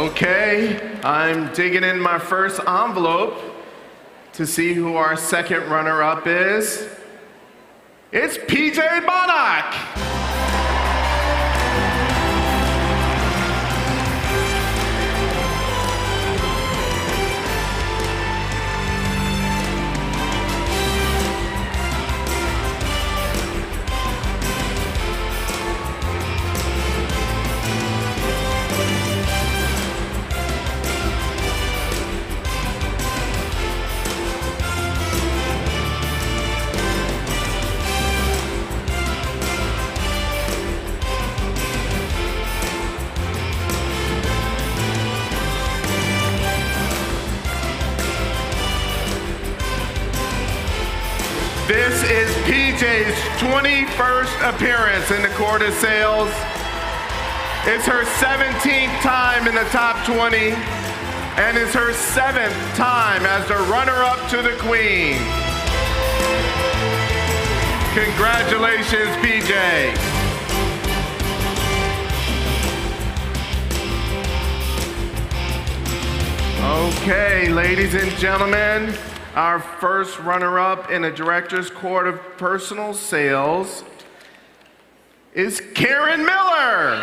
Okay, I'm digging in my first envelope to see who our second runner-up is. It's PJ Bonnock. This is PJ's 21st appearance in the Court of Sales. It's her 17th time in the top 20, and it's her 7th time as the runner-up to the Queen. Congratulations, PJ. Okay, ladies and gentlemen, our first runner-up in the Director's Court of Personal Sales is Karen Miller.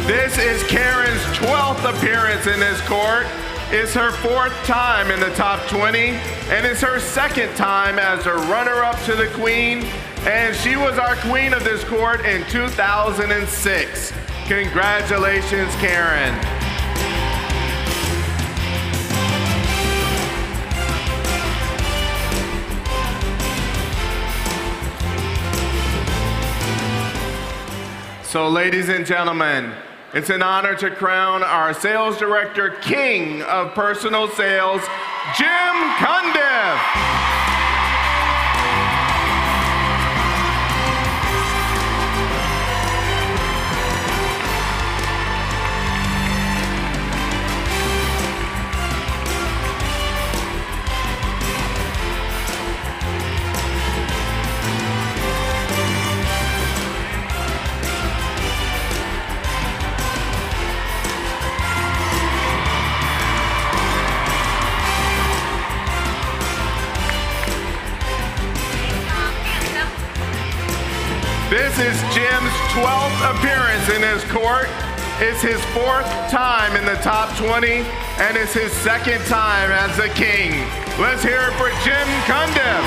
This is Karen's 12th appearance in this court. It's her 4th time in the top 20, and it's her 2nd time as a runner-up to the Queen, and she was our Queen of this court in 2006. Congratulations, Karen. So, ladies and gentlemen, it's an honor to crown our Sales Director King of Personal Sales, Jim Cundiff. This is Jim's 12th appearance in this court. It's his 4th time in the top 20, and it's his 2nd time as the King. Let's hear it for Jim Cundiff.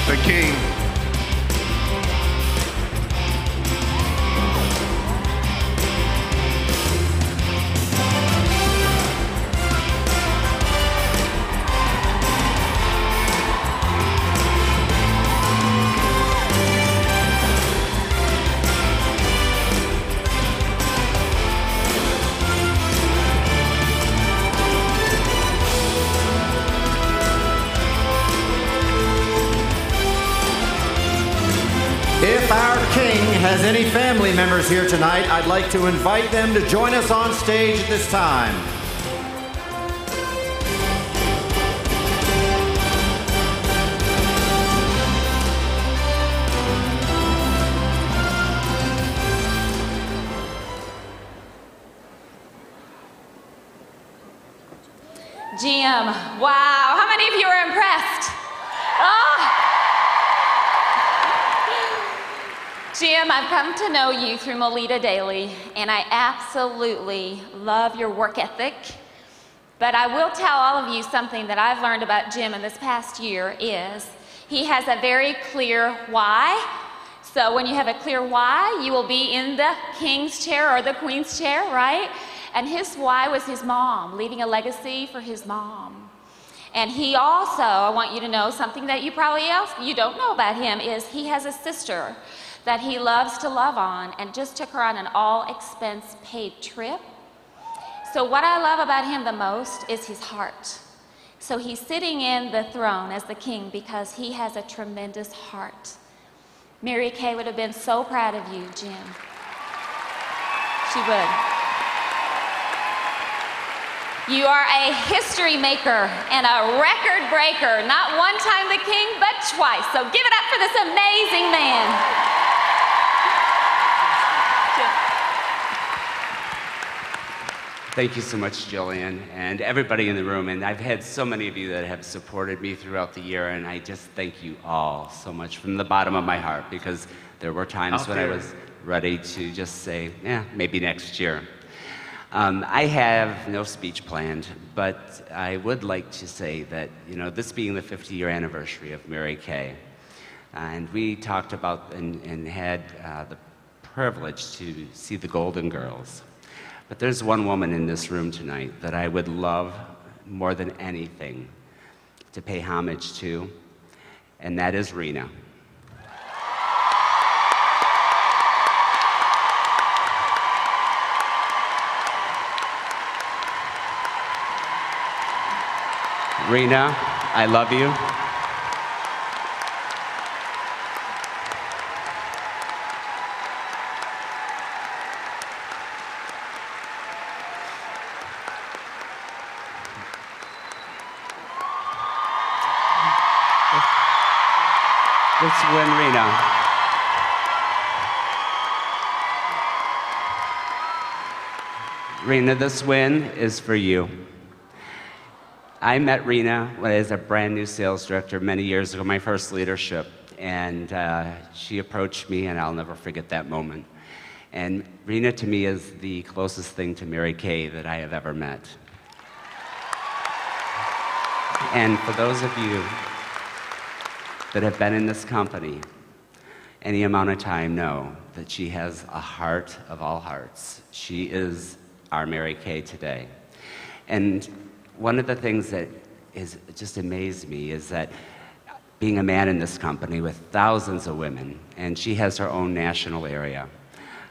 The King. If our King has any family members here tonight, I'd like to invite them to join us on stage at this time. Jim, wow, how many of you are impressed? Oh. Jim, I've come to know you through Melita Daly, and I absolutely love your work ethic. But I will tell all of you something that I've learned about Jim in this past year is he has a very clear why. So when you have a clear why, you will be in the king's chair or the queen's chair, right? And his why was his mom, leaving a legacy for his mom. And he also, I want you to know something that you don't know about him, is he has a sister that he loves to love on and just took her on an all-expense-paid trip. So what I love about him the most is his heart. So he's sitting in the throne as the king because he has a tremendous heart. Mary Kay would have been so proud of you, Jim. She would. You are a history maker and a record breaker. Not one time the king, but twice. So give it up for this amazing man. Thank you so much, Jillian, and everybody in the room. And I've had so many of you that have supported me throughout the year, and I just thank you all so much from the bottom of my heart, because there were times when I was ready to just say, yeah, maybe next year. I have no speech planned, but I would like to say that, this being the 50-year anniversary of Mary Kay, and we talked about and had the privilege to see the Golden Girls. But there's one woman in this room tonight that I would love more than anything to pay homage to, and that is Rena. Rena, I love you. Let's win, Rena. Rena, this win is for you. I met Rena as a brand new sales director many years ago, my first leadership, and she approached me, and I'll never forget that moment. And Rena, to me, is the closest thing to Mary Kay that I have ever met. And for those of you that have been in this company any amount of time know that she has a heart of all hearts. She is our Mary Kay today. And one of the things that is just amazed me is that being a man in this company with thousands of women, and she has her own national area.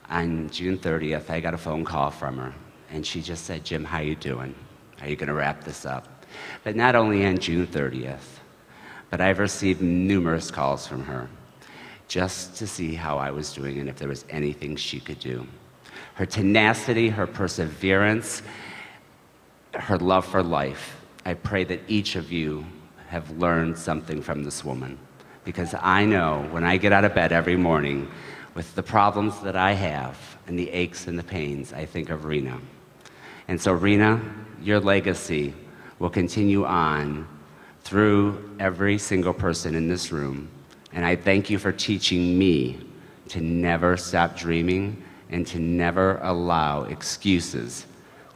On June 30th, I got a phone call from her, and she just said, Jim, how you doing? Are you gonna wrap this up? But not only on June 30th, but I've received numerous calls from her just to see how I was doing and if there was anything she could do. Her tenacity, her perseverance, her love for life. I pray that each of you have learned something from this woman, because I know when I get out of bed every morning with the problems that I have and the aches and the pains, I think of Rena. And so Rena, your legacy will continue on through every single person in this room. And I thank you for teaching me to never stop dreaming and to never allow excuses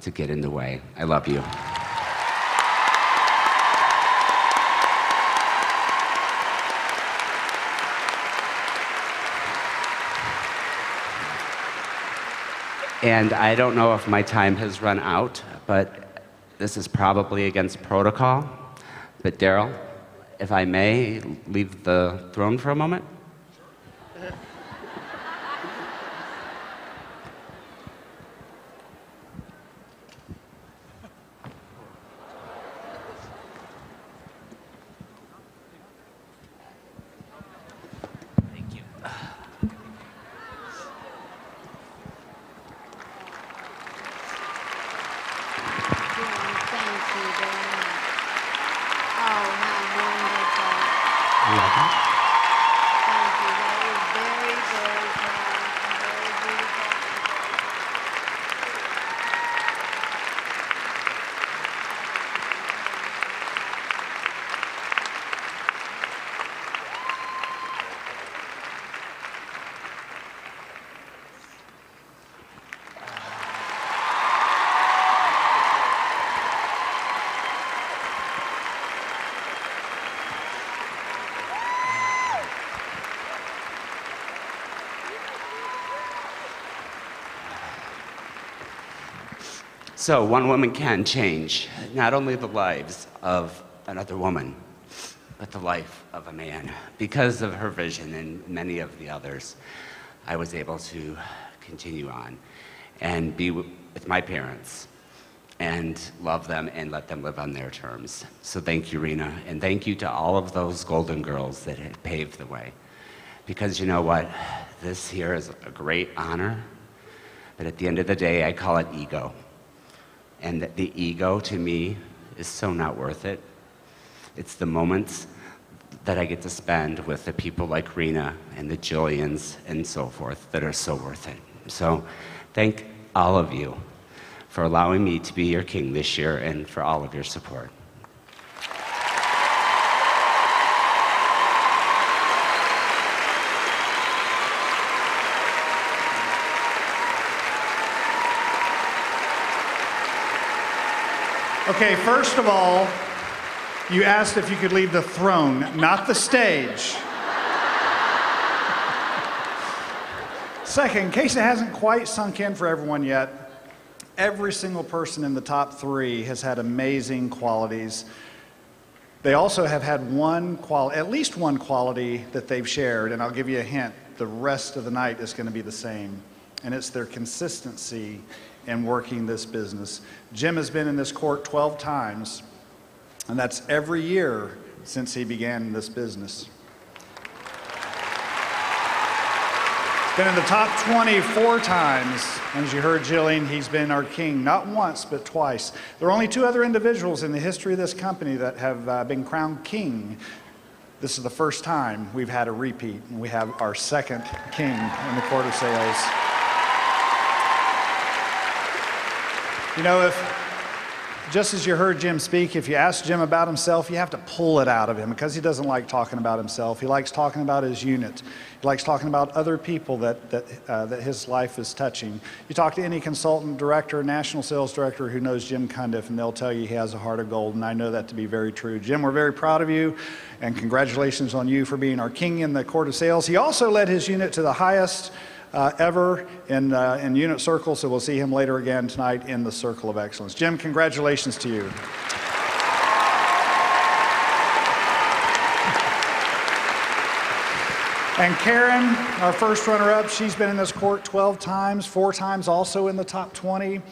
to get in the way. I love you. And I don't know if my time has run out, but this is probably against protocol. But Daryl, if I may leave the throne for a moment? Thank you. Thank you very much. Oh, how wonderful. You're welcome. Thank you. That was very So one woman can change not only the lives of another woman, but the life of a man. Because of her vision and many of the others, I was able to continue on and be with my parents and love them and let them live on their terms. So thank you, Rena, and thank you to all of those golden girls that had paved the way. Because you know what? This here is a great honor, but at the end of the day, I call it ego. And the ego, to me, is so not worth it. It's the moments that I get to spend with the people like Rena and the Jillians and so forth that are so worth it. So thank all of you for allowing me to be your king this year and for all of your support. Okay, first of all, you asked if you could leave the throne, not the stage. Second, in case it hasn't quite sunk in for everyone yet, every single person in the top 3 has had amazing qualities. They also have had at least one quality that they've shared, and I'll give you a hint. The rest of the night is going to be the same, and it's their consistency in working this business. Jim has been in this court 12 times, and that's every year since he began this business. He's been in the top 24 times, and as you heard Jillian, he's been our king, not once, but twice. There are only 2 other individuals in the history of this company that have been crowned king. This is the first time we've had a repeat, and we have our second king in the Court of Sales. You know, just as you heard Jim speak, if you ask Jim about himself, you have to pull it out of him because he doesn't like talking about himself. He likes talking about his unit. He likes talking about other people that his life is touching. You talk to any consultant director, national sales director who knows Jim Cundiff, and they'll tell you he has a heart of gold, and I know that to be very true. Jim, we're very proud of you, and congratulations on you for being our king in the Court of Sales. He also led his unit to the highest ever in unit circle, so we'll see him later again tonight in the Circle of Excellence. Jim, congratulations to you. And Karen, our first runner-up, she's been in this court 12 times, 4 times also in the top 20.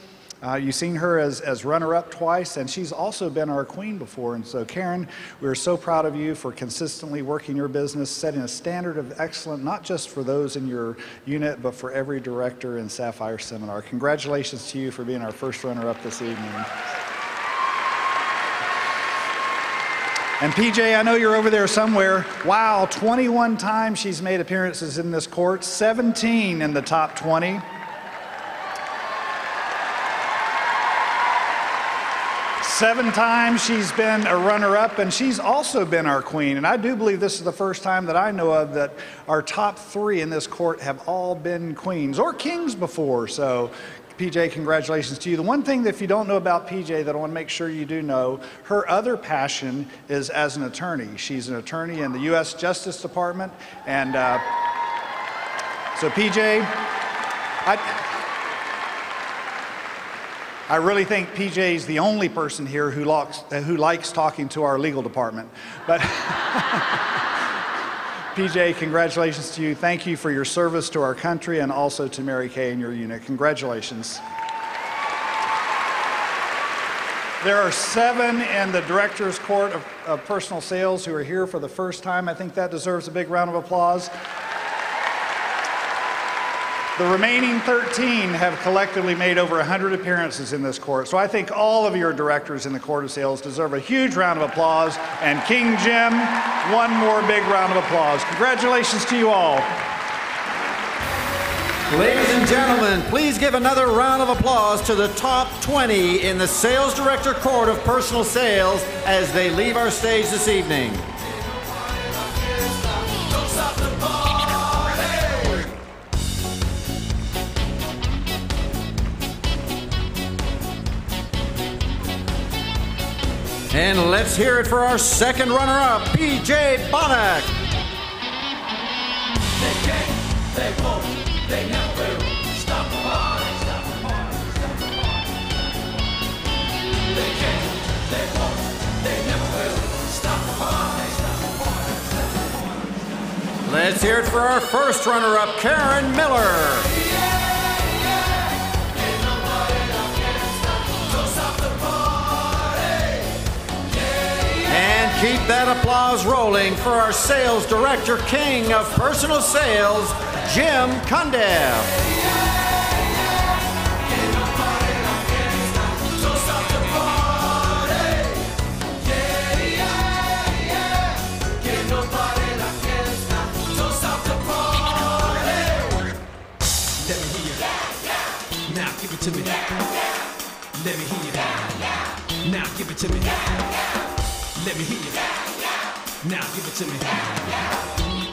You've seen her as runner-up twice, and she's also been our queen before. And so, Karen, we're so proud of you for consistently working your business, setting a standard of excellence, not just for those in your unit, but for every director in Sapphire Seminar. Congratulations to you for being our first runner-up this evening. And PJ, I know you're over there somewhere. Wow, 21 times she's made appearances in this court, 17 in the top 20. 7 times she's been a runner-up, and she's also been our queen. And I do believe this is the first time that I know of that our top 3 in this court have all been queens or kings before. So, PJ, congratulations to you. The one thing that if you don't know about PJ that I want to make sure you do know, her other passion is as an attorney. She's an attorney in the U.S. Justice Department. And so, PJ, I really think PJ is the only person here who likes talking to our legal department. But PJ, congratulations to you. Thank you for your service to our country and also to Mary Kay and your unit. Congratulations. There are 7 in the Director's Court of Personal Sales who are here for the first time. I think that deserves a big round of applause. The remaining 13 have collectively made over 100 appearances in this court. So I think all of your directors in the Court of Sales deserve a huge round of applause. And King Jim, one more big round of applause. Congratulations to you all. Ladies and gentlemen, please give another round of applause to the top 20 in the Sales Director Court of Personal Sales as they leave our stage this evening. And let's hear it for our second runner-up, PJ Bonnack. They can't, they won't, they never will stop the party, stop the party, stop the party. Let's hear it for our first runner-up, Karen Miller. And keep that applause rolling for our sales director, king of personal sales, Jim Cundiff. Now give it to me. Let me hear you. Now give it to me. Let me hear you. Now give it to me.